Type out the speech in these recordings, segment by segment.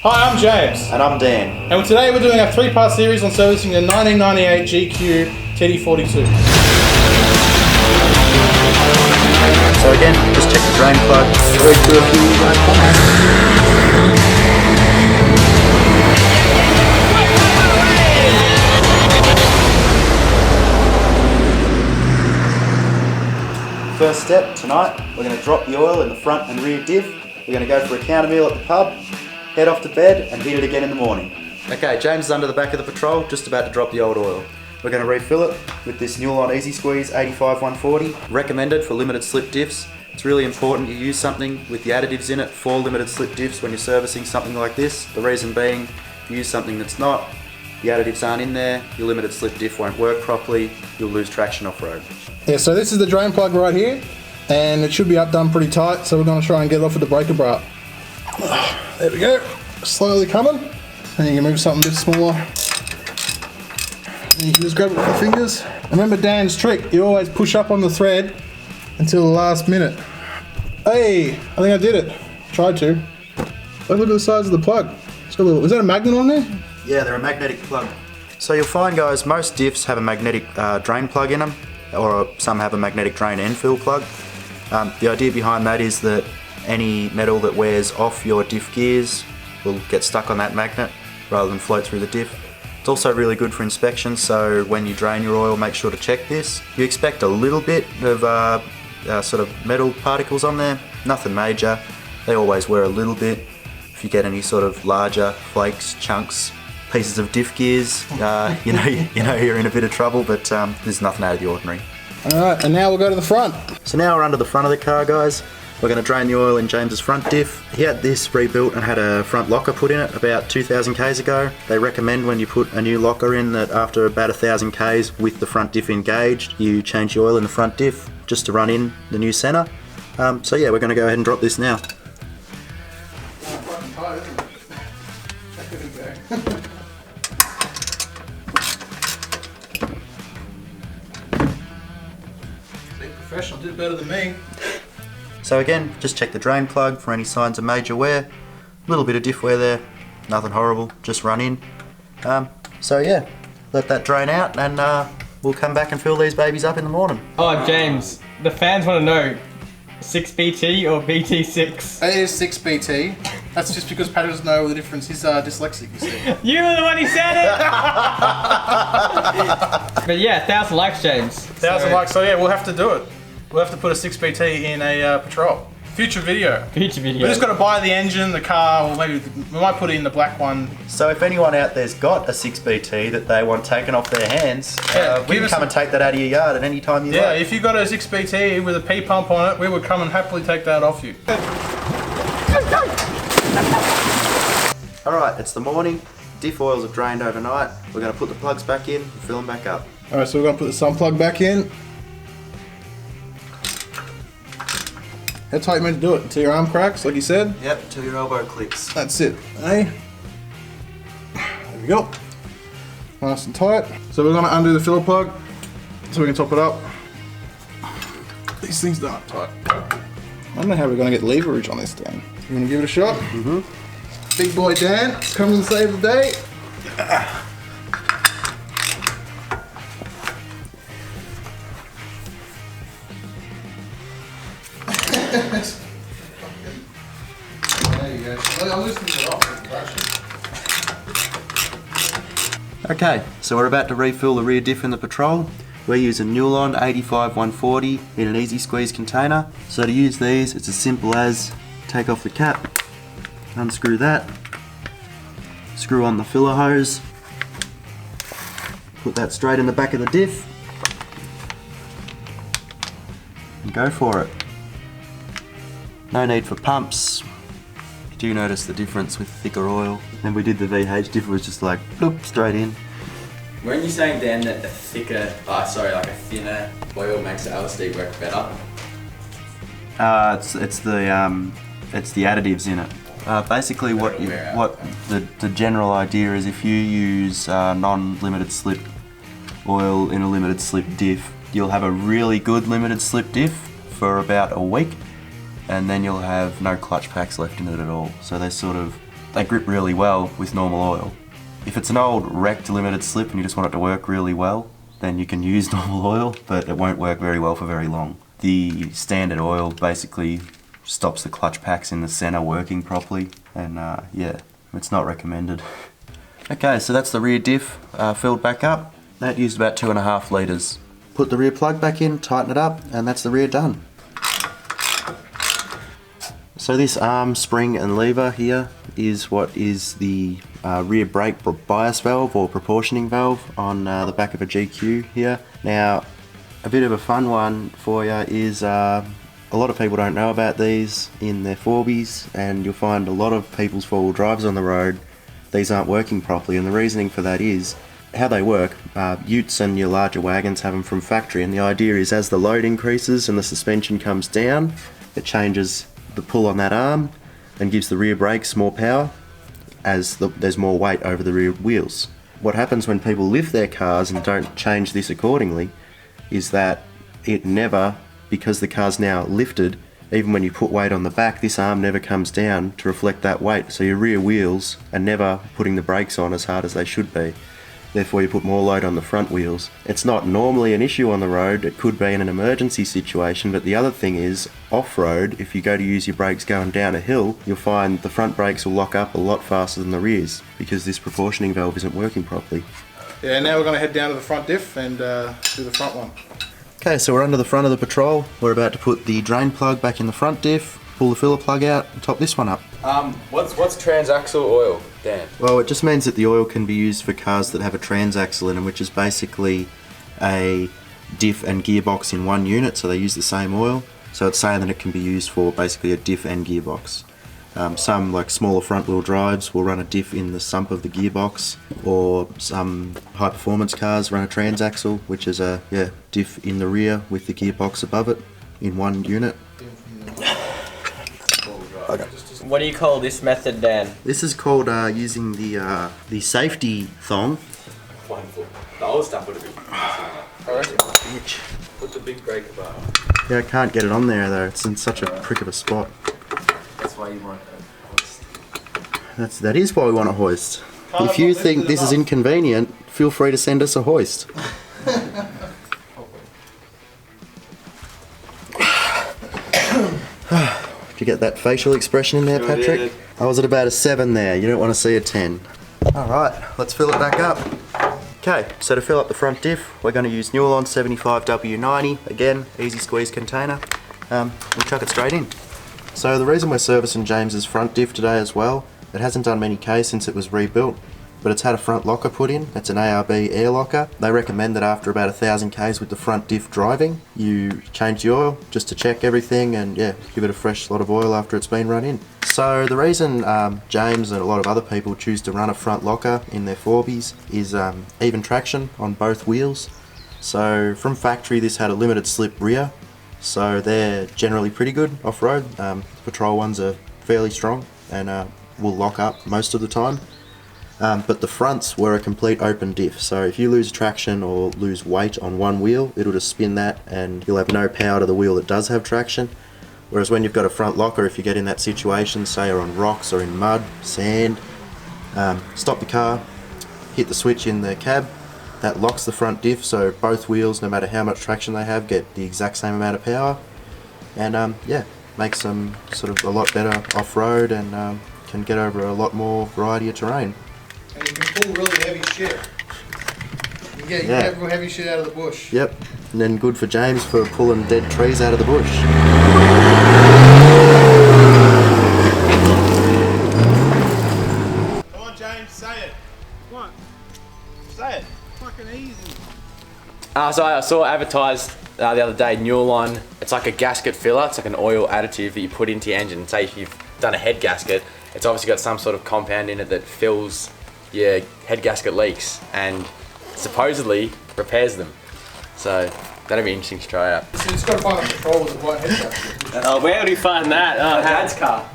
Hi, I'm James. And I'm Dan. And today we're doing a 3-part series on servicing the 1998 GQ TD42. So again, just check the drain plug, read through a few comments. First step tonight, we're going to drop the oil in the front and rear diff. We're going to go for a counter meal at the pub, head off to bed and heat it again in the morning. Okay, James is under the back of the Patrol, just about to drop the old oil. We're going to refill it with this Nulon Easy Squeeze 85-140, recommended for limited slip diffs. It's really important you use something with the additives in it for limited slip diffs when you're servicing something like this. The reason being, if you use something that's not, the additives aren't in there, your limited slip diff won't work properly, you'll lose traction off-road. Yeah, so this is the drain plug right here, and it should be up done pretty tight, so we're going to try and get it off with the breaker bar. There we go, slowly coming. And you can move something a bit smaller. And you can just grab it with the fingers. Remember Dan's trick, you always push up on the thread until the last minute. Hey, I think I did it. Tried to. Look at the size of the plug. It's got a little, is that a magnet on there? Yeah, they're a magnetic plug. So you'll find, guys, most diffs have a magnetic drain plug in them, or some have a magnetic drain and fill plug. The idea behind that is that any metal that wears off your diff gears will get stuck on that magnet rather than float through the diff. It's also really good for inspection, so when you drain your oil, make sure to check this. You expect a little bit of sort of metal particles on there, nothing major. They always wear a little bit. If you get any sort of larger flakes, chunks, pieces of diff gears, you know you're in a bit of trouble, but there's nothing out of the ordinary. Alright, and now we'll go to the front. So now we're under the front of the car, guys. We're going to drain the oil in James's front diff. He had this rebuilt and had a front locker put in it about 2,000 Ks ago. They recommend when you put a new locker in that after about 1,000 Ks with the front diff engaged, you change the oil in the front diff just to run in the new centre. So yeah, we're going to go ahead and drop this now. Professional did better than me. So again, just check the drain plug for any signs of major wear. A little bit of diff wear there, nothing horrible, just run in. So yeah, let that drain out and we'll come back and fill these babies up in the morning. Oh, James, the fans want to know, 6BT or BT6? It is 6BT. That's just because Pat doesn't know the difference. He's dyslexic, you see. You were the one who said it! But yeah, 1,000 likes, James. 1,000 likes, so yeah, we'll have to do it. We'll have to put a 6BT in a Patrol. Future video. Future video. We're just got to buy the engine, the car, or maybe we might put it in the black one. So if anyone out there's got a 6BT that they want taken off their hands, we can come and take that out of your yard at any time you like. Yeah, if you got a 6BT with a P pump on it, we would come and happily take that off you. Alright, it's the morning. Diff oils have drained overnight. We're going to put the plugs back in and fill them back up. Alright, so we're going to put the sun plug back in. How tight you meant to do it? Until your arm cracks, like you said? Yep, till your elbow clicks. That's it. Hey. There we go. Nice and tight. So we're going to undo the filler plug so we can top it up. These things aren't tight. I don't know how we're going to get leverage on this thing. You want to give it a shot? Mm-hmm. Big boy Dan, come and save the day. There you go. I'll loosen it off. Okay, so we're about to refill the rear diff in the Patrol. We're using Nulon 85-140 in an easy squeeze container. So to use these, it's as simple as take off the cap, unscrew that, screw on the filler hose, put that straight in the back of the diff, and go for it. No need for pumps. You do notice the difference with thicker oil. And we did the VH diff, was just like, bloop, straight in. Weren't you saying, Dan, that a thicker, like a thinner oil makes the LSD work better? It's the additives in it. Basically, what the general idea is, if you use non-limited slip oil in a limited slip diff, you'll have a really good limited slip diff for about a week, and then you'll have no clutch packs left in it at all. So they they grip really well with normal oil. If it's an old wrecked limited slip and you just want it to work really well, then you can use normal oil, but it won't work very well for very long. The standard oil basically stops the clutch packs in the center working properly, and yeah, it's not recommended. Okay, so that's the rear diff filled back up. That used about 2.5 litres. Put the rear plug back in, tighten it up, and that's the rear done. So this arm, spring and lever here is what is the rear brake bias valve or proportioning valve on the back of a GQ here. Now, a bit of a fun one for you is a lot of people don't know about these in their 4Bs, and you'll find a lot of people's 4-wheel drives on the road, these aren't working properly, and the reasoning for that is how they work. Utes and your larger wagons have them from factory, and the idea is as the load increases and the suspension comes down, it changes the pull on that arm and gives the rear brakes more power as there's more weight over the rear wheels. What happens when people lift their cars and don't change this accordingly is that it never, because the car's now lifted, even when you put weight on the back, this arm never comes down to reflect that weight, so your rear wheels are never putting the brakes on as hard as they should be. Therefore you put more load on the front wheels. It's not normally an issue on the road, it could be in an emergency situation, but the other thing is, off-road, if you go to use your brakes going down a hill, you'll find the front brakes will lock up a lot faster than the rears, because this proportioning valve isn't working properly. Yeah, now we're going to head down to the front diff and do the front one. Okay, so we're under the front of the Patrol. We're about to put the drain plug back in the front diff, pull the filler plug out, and top this one up. What's transaxle oil, Dan? Well, it just means that the oil can be used for cars that have a transaxle in them, which is basically a diff and gearbox in one unit, so they use the same oil. So it's saying that it can be used for basically a diff and gearbox. Some, like smaller front wheel drives, will run a diff in the sump of the gearbox, or some high performance cars run a transaxle, which is a diff in the rear with the gearbox above it in one unit. Okay. What do you call this method, Dan? This is called using the safety thong. Wonderful. The old stuff would have been Bitch. Put the big breaker bar on. Yeah, I can't get it on there though. It's in such a prick of a spot. That's why you want a hoist. That is why we want a hoist. If you think this is inconvenient, feel free to send us a hoist. Did you get that facial expression in there, Patrick? I was at about a 7 there. You don't want to see a 10. Alright, let's fill it back up. Okay, so to fill up the front diff, we're going to use Nulon 75W90. Again, easy squeeze container. We'll chuck it straight in. So the reason we're servicing James's front diff today as well, it hasn't done many Ks since it was rebuilt, but it's had a front locker put in. It's an ARB air locker. They recommend that after about 1,000 Ks with the front diff driving, you change the oil just to check everything and give it a fresh lot of oil after it's been run in. So the reason James and a lot of other people choose to run a front locker in their 4Bs is even traction on both wheels. So from factory this had a limited slip rear, so they're generally pretty good off-road. Patrol ones are fairly strong and will lock up most of the time. But the fronts were a complete open diff, so if you lose traction or lose weight on one wheel, it'll just spin that and you'll have no power to the wheel that does have traction. Whereas when you've got a front locker, if you get in that situation, say you're on rocks or in mud, sand, stop the car, hit the switch in the cab, that locks the front diff, so both wheels, no matter how much traction they have, get the exact same amount of power. And makes them sort of a lot better off-road and can get over a lot more variety of terrain. And you can pull really heavy shit. You can get real heavy shit out of the bush. Yep, and then good for James for pulling dead trees out of the bush. Come on, James, say it. What? Say it. Fucking easy. So I saw advertised the other day, Nulon. It's like a gasket filler. It's like an oil additive that you put into your engine. Say if you've done a head gasket, it's obviously got some sort of compound in it that fills your head gasket leaks and supposedly repairs them. So that'd be interesting to try out. So you just got to find a Patrol with a white head gasket. Where would we find that? Dad's car.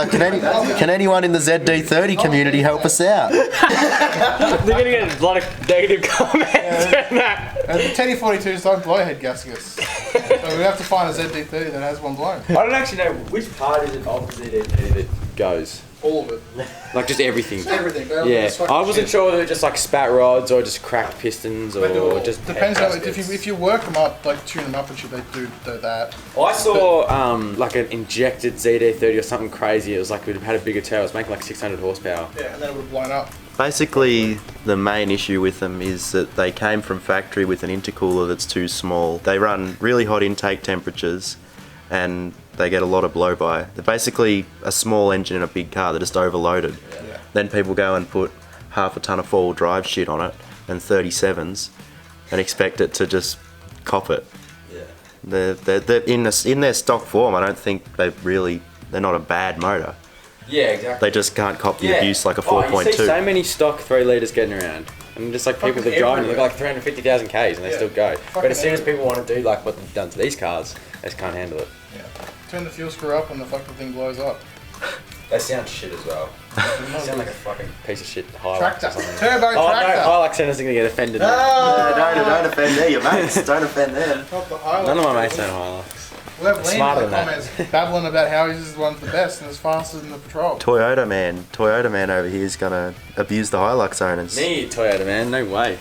Can anyone in the ZD30 community help us out? They're gonna get a lot of negative comments on that. And the TD42s don't blow head gaskets. So we have to find a ZD30 that has one blown. I don't actually know which part is it of the ZD that goes. All of it. Like just everything. Everything. Yeah, I wasn't sure whether it was just like spat rods or just cracked pistons or just depends how head gaskets. if you work them up, like tune them up and shit, they do that. I saw like an injected ZD30 or something crazy. It was like it had a bigger tail. It was making like 600 horsepower. Yeah, and then it would have blown up. Basically, the main issue with them is that they came from factory with an intercooler that's too small. They run really hot intake temperatures and they get a lot of blow-by. They're basically a small engine in a big car. They're just overloaded. Yeah. Then people go and put half a ton of four-wheel drive shit on it and 37s and expect it to just cop it. Yeah. They're in their stock form. I don't think they're not a bad motor. Yeah, exactly. They just can't cop the abuse like a 4.2. You see so many stock 3 litres getting around. And just like people that drive and they've got like 350,000 Ks and they still go. But as soon as people want to do like what they've done to these cars, they just can't handle it. Yeah. Turn the fuel screw up and the fucking thing blows up. They sound shit as well. They sound like a fucking piece of shit Hilux Tractor. or something. Turbo Oh tractor. no, Hilux sounders are going to get offended. Don't offend their mates. Don't offend them. Not the Hilux. None of my mates own Hilux. We'll have Liam Smarter in the than comments babbling about how his one's the best and is faster than the Patrol. Toyota man over here is gonna abuse the Hilux owners. Me, Toyota man, no way.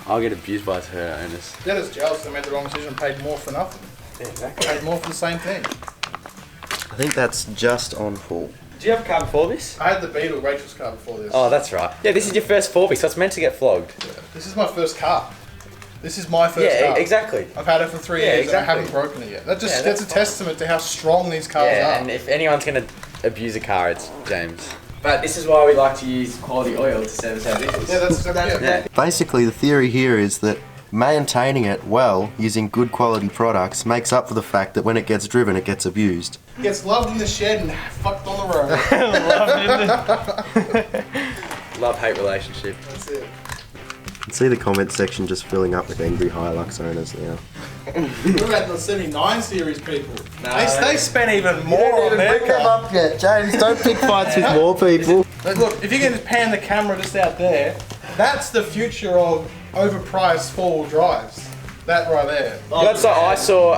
I'll get abused by Toyota owners. They're just jealous they made the wrong decision and paid more for nothing. Yeah, exactly. Paid more for the same thing. I think that's just on full. Do you have a car before this? I had the Beetle, Rachel's car before this. Oh, that's right. Yeah, this is your first 4V, so it's meant to get flogged. This is my first car. This is my first Yeah, car. exactly. I've had it for 3 Yeah, years exactly. and I haven't broken it yet. That's that's a testament to how strong these cars Yeah, are. and if anyone's going to abuse a car, it's James. But this is why we like to use quality oil to service our vehicles. Yeah, that's exactly it. Basically, the theory here is that maintaining it well using good quality products makes up for the fact that when it gets driven, it gets abused. Gets loved in the shed and fucked on the road. Love-hate relationship. That's it. You can see the comment section just filling up with angry Hilux owners now. What about the 79 series people? They spent even more on their car. up yet, James. Don't pick fights with more people. Like, look, if you can just pan the camera just out there, that's the future of overpriced four-wheel drives. That right there. That's what I saw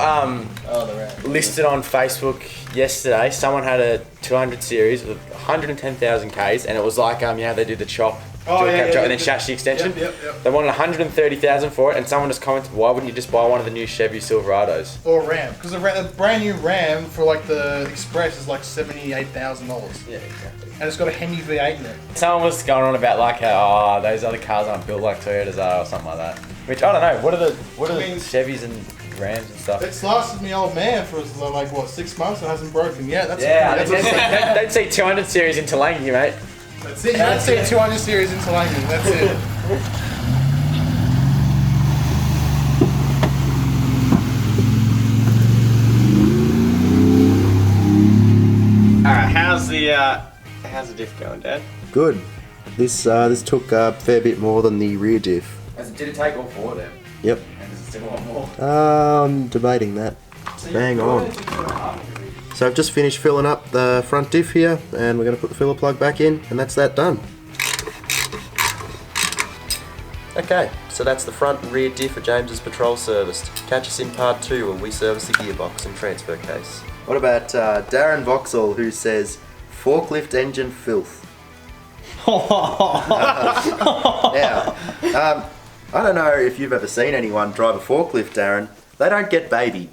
they're out. listed on Facebook yesterday. Someone had a 200 series with 110,000 Ks, and it was like they do the chop. Oh, dual yeah, cab chop, yeah, and then yeah. chassis extension. Yep. They wanted 130,000 for it, and someone just commented, "Why wouldn't you just buy one of the new Chevy Silverados?" Or Ram, because a brand new Ram for like the Express is like $78,000, Yeah, exactly. and it's got a Hemi V8 in it. Someone was going on about like how those other cars aren't built like Toyotas are or something like that. Which I don't know. What are the Chevys and Rams and stuff? It's lasted me old man for like what 6 months and hasn't broken yet. That's Don't see 200 series in Tulangi, mate. That's it. You don't see 200 series in Tulangi. That's it. Alright, how's the diff going, Dad? Good. This took a fair bit more than the rear diff. Did it take all 4 of them? Yep. And does it still want more? I'm debating that. Bang on. So I've just finished filling up the front diff here, and we're going to put the filler plug back in, and that's that done. Okay, so that's the front and rear diff of James's Patrol serviced. Catch us in part 2 where we service the gearbox and transfer case. What about Darren Vauxhall, who says, forklift engine filth? Now, I don't know if you've ever seen anyone drive a forklift, Darren. They don't get baby.